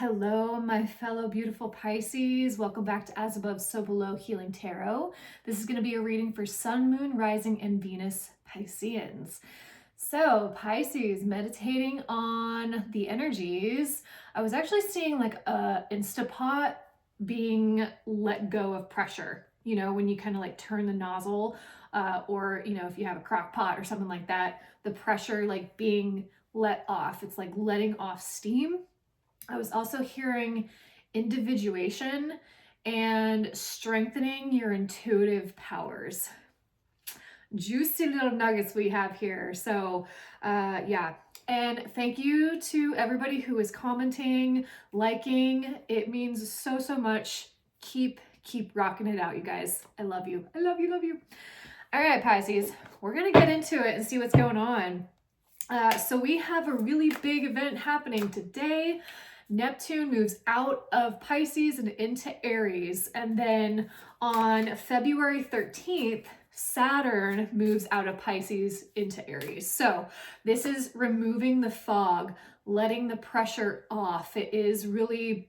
Hello, my fellow beautiful Pisces. Welcome back to As Above, So Below Healing Tarot. This is going to be a reading for Sun, Moon, Rising, and Venus Pisceans. So, Pisces, meditating on the energies. I was actually seeing like a Instapot being let go of pressure. You know, when you kind of like turn the nozzle, or if you have a crock pot or something like that, the pressure like being let off. It's like letting off steam. I was also hearing individuation and strengthening your intuitive powers. Juicy little nuggets we have here. So, yeah. And thank you to everybody who is commenting, liking. It means so, so much. Keep rocking it out, you guys. I love you. I love you, love you. All right, Pisces, we're going to get into it and see what's going on. So we have a really big event happening today. Neptune moves out of Pisces and into Aries. And then on February 13th, Saturn moves out of Pisces into Aries. So this is removing the fog, letting the pressure off. It is really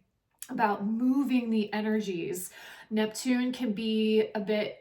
about moving the energies. Neptune can be a bit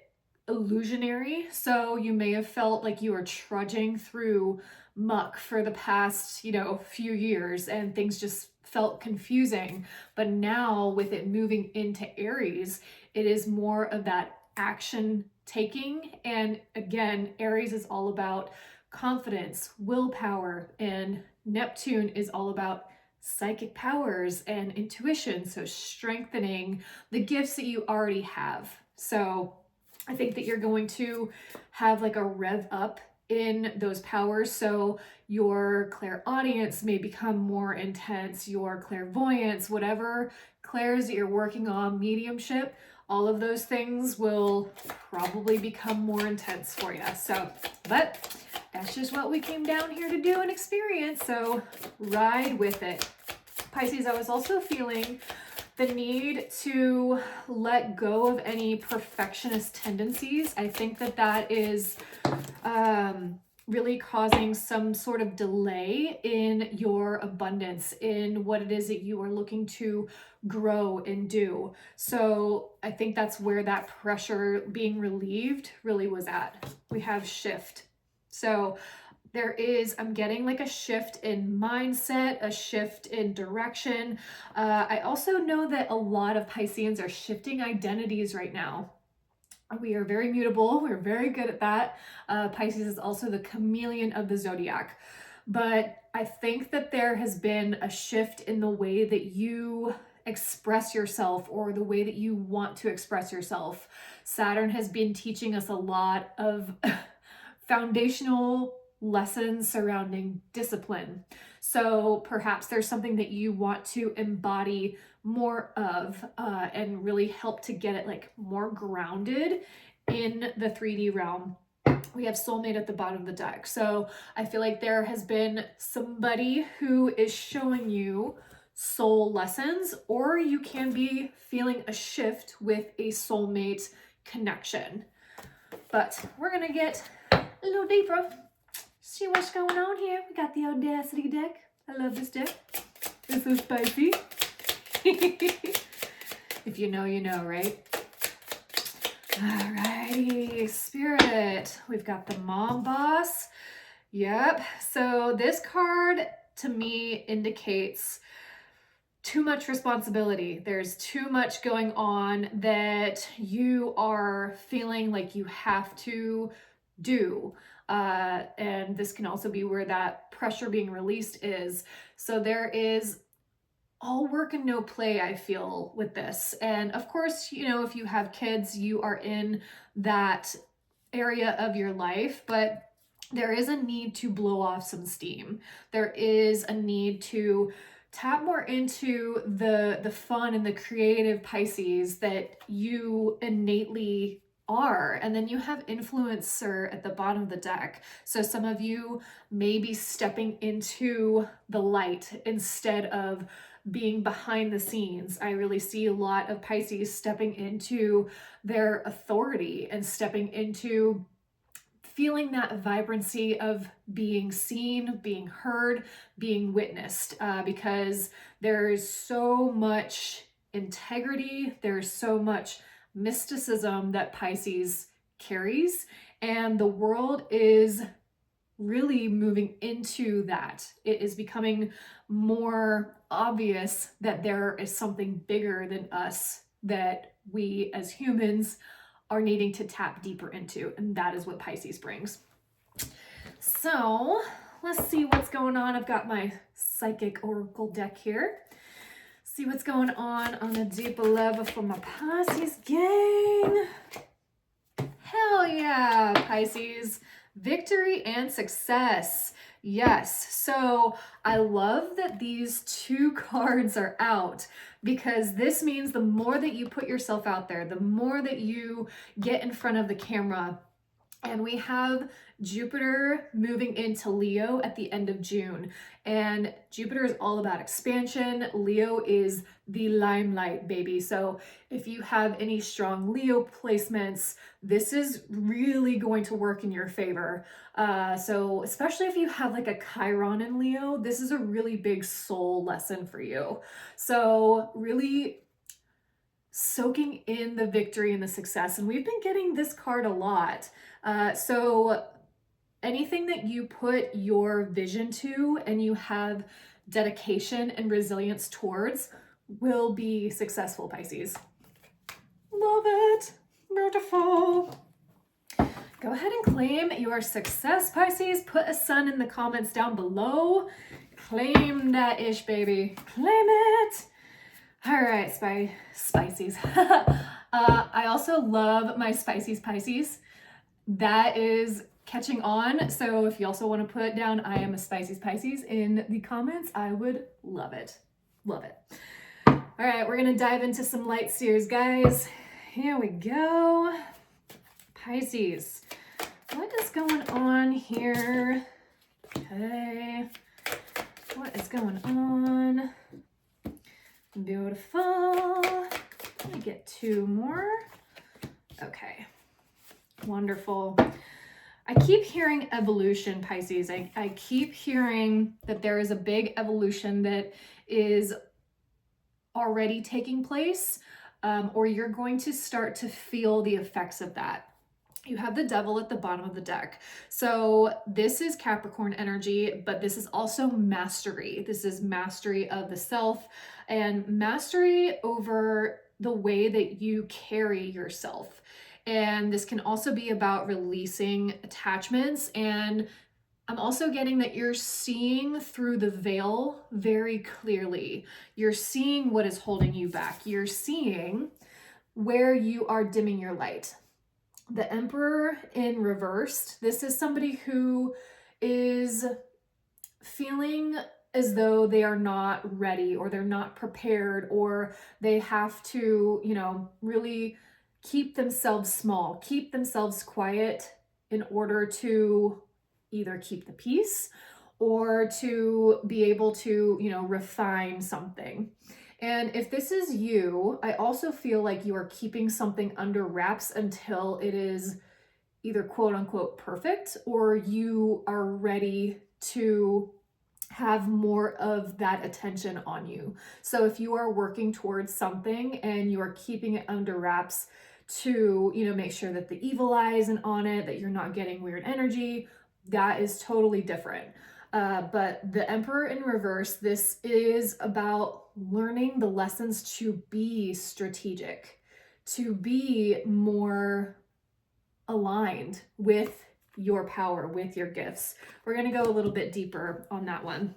illusionary. So you may have felt like you were trudging through muck for the past, few years and things just felt confusing. But now with it moving into Aries, it is more of that action taking. And again, Aries is all about confidence, willpower, and Neptune is all about psychic powers and intuition. So strengthening the gifts that you already have. So I think that you're going to have like a rev up in those powers. So your clairaudience may become more intense, your clairvoyance, whatever clairs that you're working on, mediumship, all of those things will probably become more intense for you. So, but that's just what we came down here to do and experience. So ride with it. Pisces, I was also feeling the need to let go of any perfectionist tendencies. I think that is really causing some sort of delay in your abundance, in what it is that you are looking to grow and do. So I think that's where that pressure being relieved really was at. We have shift. So I'm getting like a shift in mindset, a shift in direction. I also know that a lot of Pisceans are shifting identities right now. We are very mutable. We're very good at that. Pisces is also the chameleon of the zodiac. But I think that there has been a shift in the way that you express yourself or the way that you want to express yourself. Saturn has been teaching us a lot of foundational lessons surrounding discipline. So perhaps there's something that you want to embody more of and really help to get it like more grounded in the 3D realm. We have soulmate at the bottom of the deck. So I feel like there has been somebody who is showing you soul lessons, or you can be feeling a shift with a soulmate connection. But we're gonna get a little deeper, see what's going on here. We got the Audacity deck. I love this deck. It's so spicy. If you know, you know, right? Alrighty, Spirit. We've got the Mom Boss. Yep. So this card to me indicates too much responsibility. There's too much going on that you are feeling like you have to do. And this can also be where that pressure being released is. So there is all work and no play, I feel, with this. And of course, if you have kids, you are in that area of your life, but there is a need to blow off some steam. There is a need to tap more into the fun and the creative Pisces that you innately are. And then you have influencer at the bottom of the deck. So some of you may be stepping into the light instead of being behind the scenes. I really see a lot of Pisces stepping into their authority and stepping into feeling that vibrancy of being seen, being heard, being witnessed, because there's so much integrity, there's so much mysticism that Pisces carries, and the world is really moving into that. It is becoming more obvious that there is something bigger than us that we as humans are needing to tap deeper into, and that is what Pisces brings. So let's see what's going on. I've got my psychic oracle deck here. See what's going on a deeper level for my Pisces gang. Hell yeah, Pisces. Victory and success. Yes. So I love that these two cards are out, because this means the more that you put yourself out there, the more that you get in front of the camera. And we have Jupiter moving into Leo at the end of June. And Jupiter is all about expansion. Leo is the limelight, baby. So if you have any strong Leo placements, this is really going to work in your favor. So especially if you have like a Chiron in Leo, this is a really big soul lesson for you. So really soaking in the victory and the success. And we've been getting this card a lot. So anything that you put your vision to and you have dedication and resilience towards will be successful, Pisces. Love it. Beautiful. Go ahead and claim your success, Pisces. Put a sun in the comments down below. Claim that ish, baby. Claim it. All right, Spices. I also love my Spices Pisces. That is catching on. So if you also want to put down I am a Spices Pisces in the comments, I would love it. Love it. All right, we're going to dive into some light seers, guys. Here we go. Pisces, what is going on here? Okay. What is going on? Beautiful. Let me get two more. Okay. Wonderful. I keep hearing evolution, Pisces. I keep hearing that there is a big evolution that is already taking place, or you're going to start to feel the effects of that. You have the devil at the bottom of the deck. So this is Capricorn energy, but this is also mastery. This is mastery of the self and mastery over the way that you carry yourself. And this can also be about releasing attachments. And I'm also getting that you're seeing through the veil very clearly. You're seeing what is holding you back. You're seeing where you are dimming your light. The Emperor in reversed. This is somebody who is feeling as though they are not ready, or they're not prepared, or they have to, really keep themselves small, keep themselves quiet in order to either keep the peace or to be able to, refine something. And if this is you, I also feel like you are keeping something under wraps until it is either quote unquote perfect, or you are ready to have more of that attention on you. So if you are working towards something and you are keeping it under wraps to, make sure that the evil eye isn't on it, that you're not getting weird energy, that is totally different. But the Emperor in reverse, this is about learning the lessons to be strategic, to be more aligned with your power, with your gifts. We're going to go a little bit deeper on that one.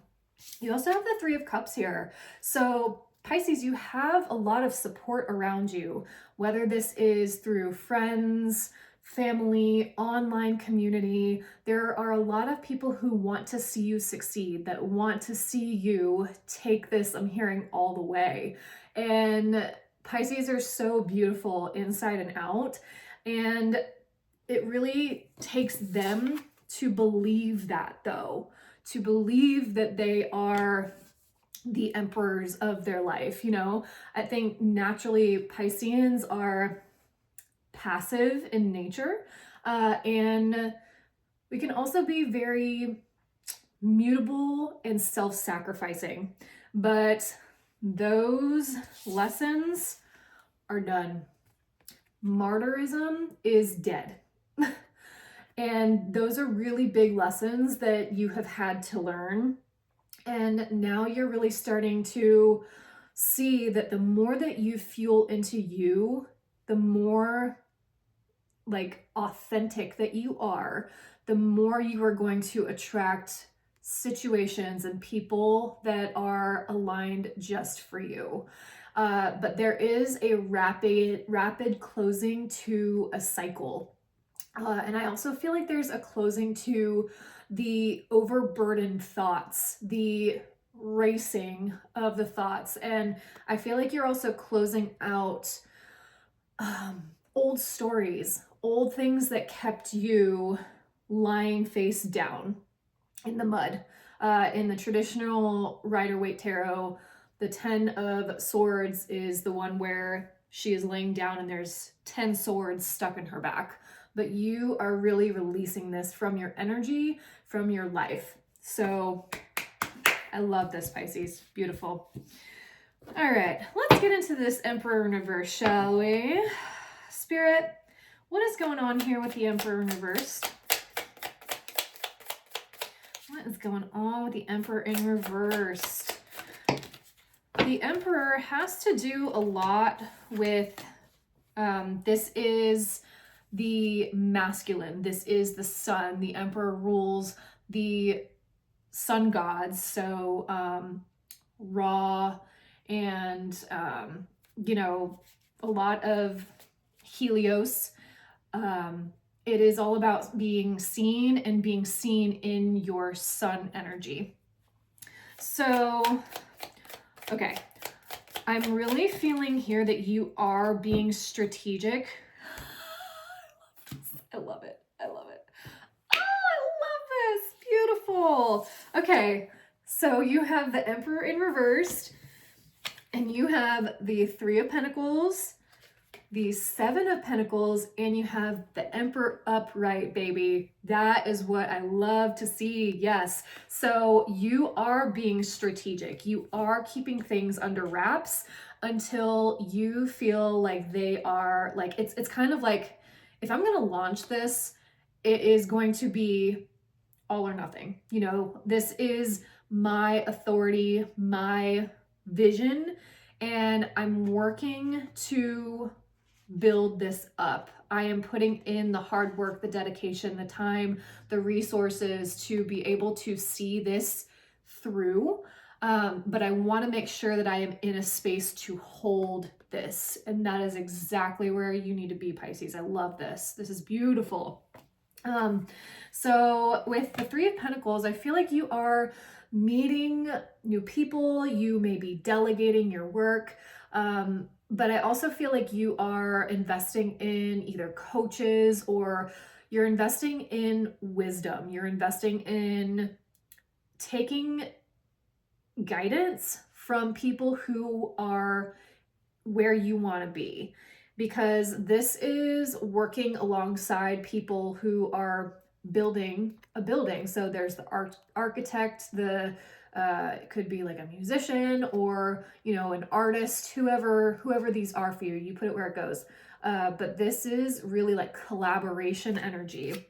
You also have the Three of Cups here. So Pisces, you have a lot of support around you, whether this is through friends, family, online community. There are a lot of people who want to see you succeed, that want to see you take this, I'm hearing, all the way. And Pisces are so beautiful inside and out. And it really takes them to believe that, though, to believe that they are the emperors of their life. I think naturally Pisceans are passive in nature, and We can also be very mutable and self-sacrificing, but those lessons are done. Martyrism is dead. And those are really big lessons that you have had to learn. And now you're really starting to see that the more that you fuel into you, the more like authentic that you are, the more you are going to attract situations and people that are aligned just for you. But there is a rapid closing to a cycle. And I also feel like there's a closing to the overburdened thoughts, the racing of the thoughts. And I feel like you're also closing out old stories, old things that kept you lying face down in the mud. In the traditional Rider-Waite Tarot, the 10 of Swords is the one where she is laying down and there's 10 swords stuck in her back. But you are really releasing this from your energy, from your life. So I love this, Pisces. Beautiful. All right, let's get into this Emperor in reverse, shall we? Spirit, what is going on here with the Emperor in reverse? What is going on with the Emperor in reverse? The Emperor has to do a lot with, this is the masculine. This is the sun. The Emperor rules the sun gods. So Ra and, you know, a lot of Helios. It is all about being seen and being seen in your sun energy. So, okay. I'm really feeling here that you are being strategic. I love it. I love it. Oh, I love this. Beautiful. Okay. So you have the Emperor in reverse, and you have the Three of Pentacles, the Seven of Pentacles, and you have the Emperor upright, baby. That is what I love to see. Yes. So you are being strategic. You are keeping things under wraps until you feel like they are like, it's kind of like, if I'm going to launch this, it is going to be all or nothing. You know, this is my authority, my vision, and I'm working to build this up. I am putting in the hard work, the dedication, the time, the resources to be able to see this through. But I want to make sure that I am in a space to hold this. And that is exactly where you need to be, Pisces. I love this. This is beautiful. So with the Three of Pentacles, I feel like you are meeting new people. You may be delegating your work. But I also feel like you are investing in either coaches, or you're investing in wisdom. You're investing in taking guidance from people who are where you want to be, because this is working alongside people who are building a building. So there's the architect, the it could be like a musician, or, you know, an artist, whoever these are for you, you put it where it goes. But this is really like collaboration energy.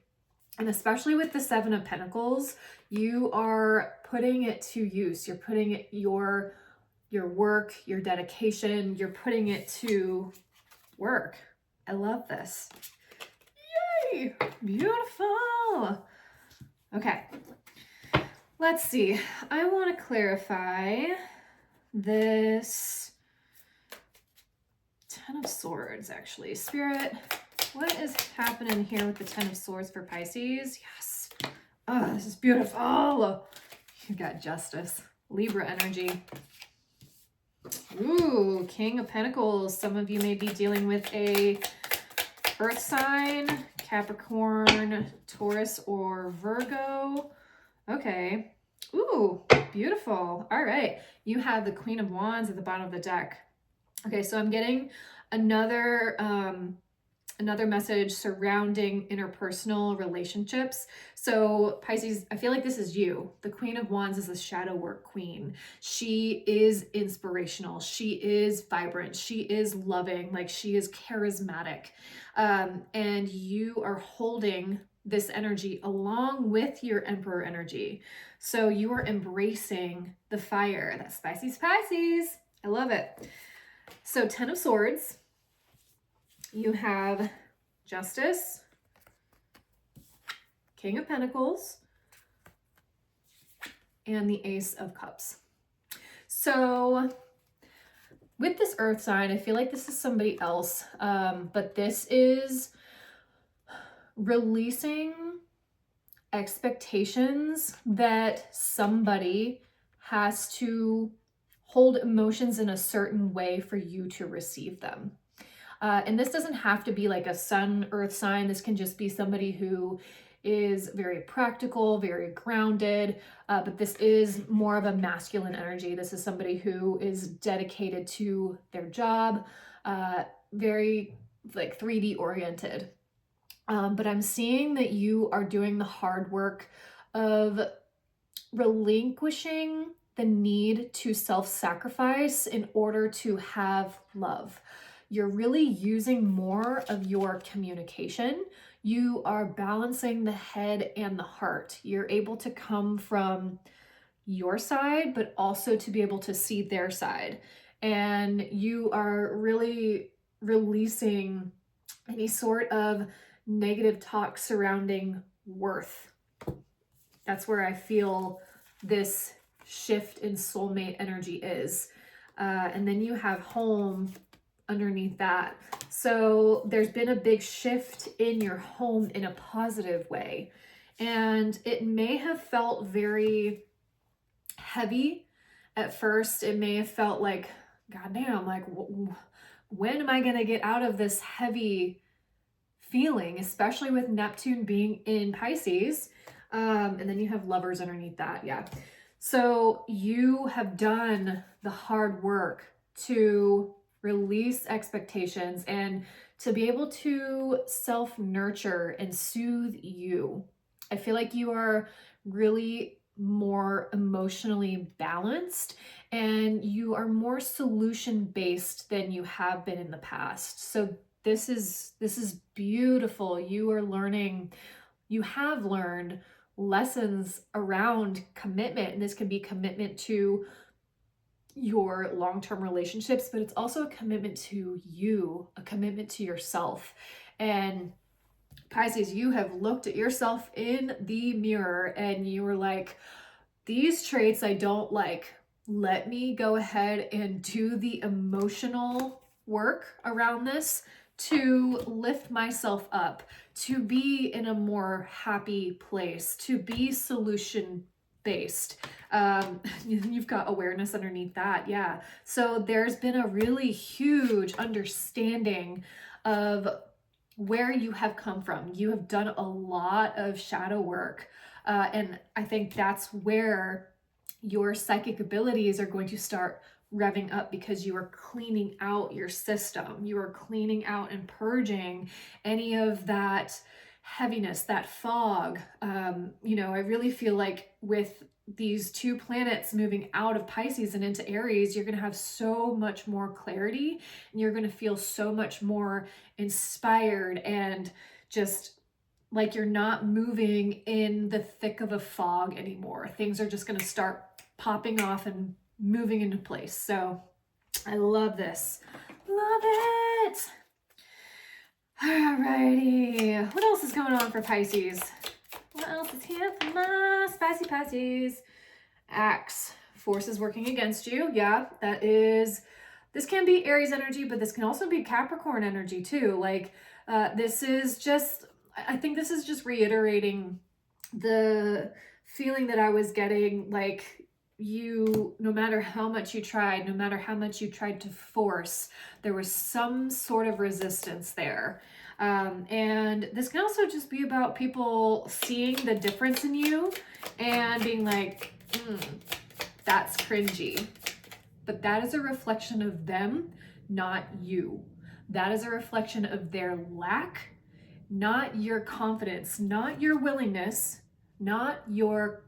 And especially with the Seven of Pentacles, you are putting it to use. You're putting it, your work, your dedication, you're putting it to work. I love this. Yay! Beautiful. Okay. Let's see. I want to clarify this Ten of Swords, actually. Spirit, what is happening here with the Ten of Swords for Pisces? Yes. Oh, this is beautiful. Oh, you got Justice. Libra energy. Ooh, King of Pentacles. Some of you may be dealing with a Earth sign, Capricorn, Taurus, or Virgo. Okay. Ooh, beautiful. All right. You have the Queen of Wands at the bottom of the deck. Okay, so I'm getting another another message surrounding interpersonal relationships. So Pisces, I feel like this is you. The Queen of Wands is a shadow work queen. She is inspirational. She is vibrant. She is loving. Like, she is charismatic. And you are holding this energy along with your Emperor energy. So you are embracing the fire. That's Pisces, Pisces. I love it. So 10 of Swords. You have Justice, King of Pentacles, and the Ace of Cups. So with this Earth sign, I feel like this is somebody else, but this is releasing expectations that somebody has to hold emotions in a certain way for you to receive them. And this doesn't have to be like a sun earth sign. This can just be somebody who is very practical, very grounded, but this is more of a masculine energy. This is somebody who is dedicated to their job, very like 3D oriented. But I'm seeing that you are doing the hard work of relinquishing the need to self-sacrifice in order to have love. You're really using more of your communication. You are balancing the head and the heart. You're able to come from your side, but also to be able to see their side. And you are really releasing any sort of negative talk surrounding worth. That's where I feel this shift in soulmate energy is. And then you have home underneath that. So there's been a big shift in your home in a positive way. And it may have felt very heavy at first. It may have felt like, goddamn, like, when am I going to get out of this heavy feeling, especially with Neptune being in Pisces? And then you have Lovers underneath that. Yeah. So you have done the hard work to release expectations and to be able to self-nurture and soothe you. I feel like you are really more emotionally balanced and you are more solution-based than you have been in the past. So this is beautiful. You are learning, you have learned lessons around commitment, and this can be commitment to your long-term relationships, but it's also a commitment to you, a commitment to yourself. And Pisces, you have looked at yourself in the mirror and you were like, these traits I don't like. Let me go ahead and do the emotional work around this to lift myself up, to be in a more happy place, to be solution based. You've got awareness underneath that. Yeah. So there's been a really huge understanding of where you have come from. You have done a lot of shadow work. And I think that's where your psychic abilities are going to start revving up, because you are cleaning out your system. You are cleaning out and purging any of that heaviness, that fog. I really feel like with these two planets moving out of Pisces and into Aries, you're going to have so much more clarity and you're going to feel so much more inspired and just like you're not moving in the thick of a fog anymore. Things are just going to start popping off and moving into place. So I love this. Love it. Alrighty. What else is going on for Pisces? What else is here for my spicy Pisces? Axe. Forces working against you. Yeah, this can be Aries energy, but this can also be Capricorn energy too. Like, I think this is just reiterating the feeling that I was getting, like, no matter how much you tried, no matter how much you tried to force, there was some sort of resistance there. And this can also just be about people seeing the difference in you and being like, that's cringy. But that is a reflection of them, not you. That is a reflection of their lack, not your confidence, not your willingness, not your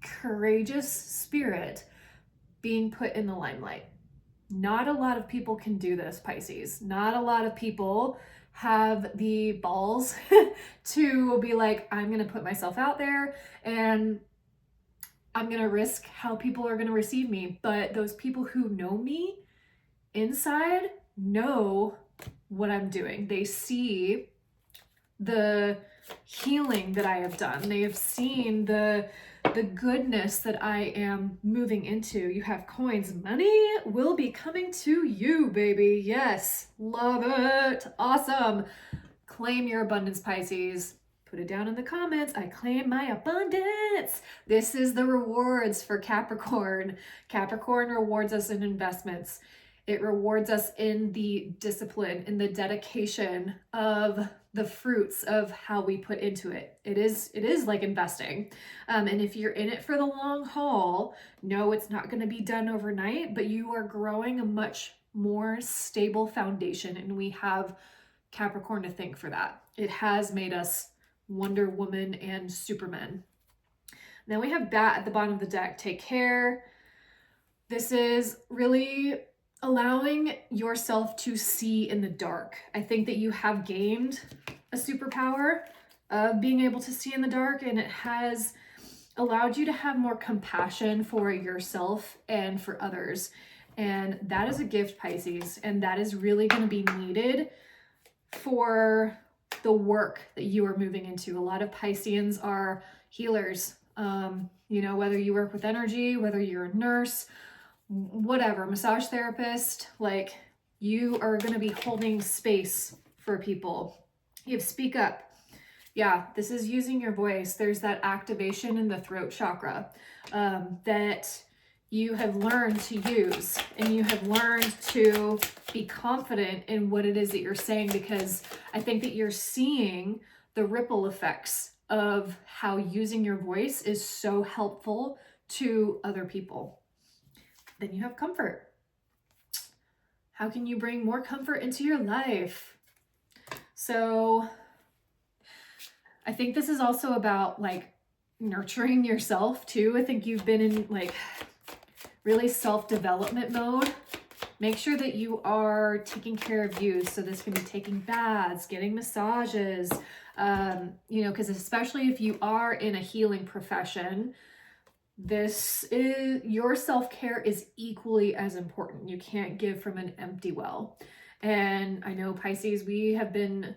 courageous spirit being put in the limelight. Not a lot of people can do this, Pisces. Not a lot of people have the balls to be like, I'm going to put myself out there and I'm going to risk how people are going to receive me. But those people who know me inside know what I'm doing. They see the healing that I have done. They have seen the goodness that I am moving into. You have coins. Money will be coming to you, baby. Yes. Love it. Awesome. Claim your abundance, Pisces. Put it down in the comments. I claim my abundance. This is the rewards for Capricorn. Capricorn rewards us in investments. It rewards us in the discipline, in the dedication of the fruits of how we put into it. It is like investing. And if you're in it for the long haul, no, it's not going to be done overnight, but you are growing a much more stable foundation. And we have Capricorn to thank for that. It has made us Wonder Woman and Superman. Then we have Bat at the bottom of the deck. Take care. This is really allowing yourself to see in the dark. I think that you have gained a superpower of being able to see in the dark, and it has allowed you to have more compassion for yourself and for others. And that is a gift, Pisces, and that is really going to be needed for the work that you are moving into. A lot of Pisceans are healers. Whether you work with energy, whether you're a nurse, whatever, massage therapist, like you are going to be holding space for people. You have speak up. Yeah, this is using your voice. There's that activation in the throat chakra that you have learned to use, and you have learned to be confident in what it is that you're saying, because I think that you're seeing the ripple effects of how using your voice is so helpful to other people. Then you have comfort. How can you bring more comfort into your life? So I think this is also about like nurturing yourself too. I think you've been in like really self-development mode. Make sure that you are taking care of you. So this can be taking baths, getting massages, because especially if you are in a healing profession, your self-care is equally as important. You can't give from an empty well. And I know, Pisces, we have been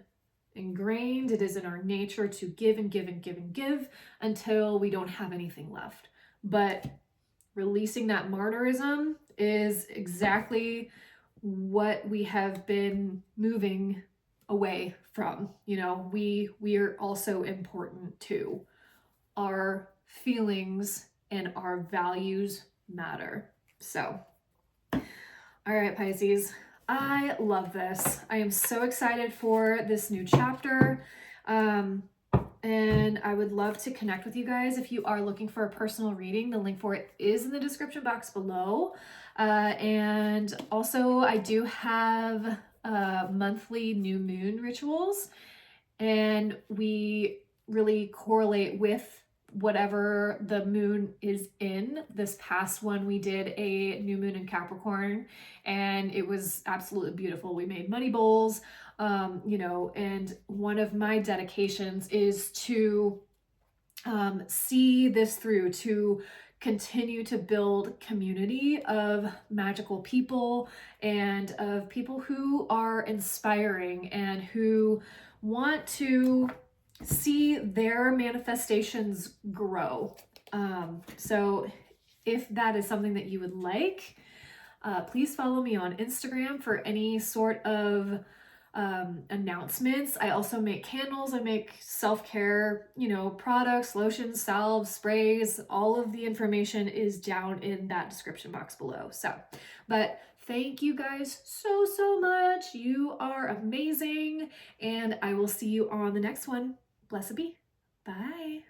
ingrained. It is in our nature to give and give and give and give until we don't have anything left. But releasing that martyrism is exactly what we have been moving away from. We are also important too. Our feelings and our values matter. So, all right, Pisces, I love this. I am so excited for this new chapter. And I would love to connect with you guys. If you are looking for a personal reading, the link for it is in the description box below. And also I do have monthly new moon rituals, and we really correlate with whatever the moon is in. This past one, we did a new moon in Capricorn, and it was absolutely beautiful. We made money bowls, and one of my dedications is to see this through, to continue to build community of magical people and of people who are inspiring and who want to see their manifestations grow. So if that is something that you would like, please follow me on Instagram for any sort of announcements. I also make candles. I make self-care, products, lotions, salves, sprays. All of the information is down in that description box below. But thank you guys so much. You are amazing, and I will see you on the next one. Blessed be. Bye.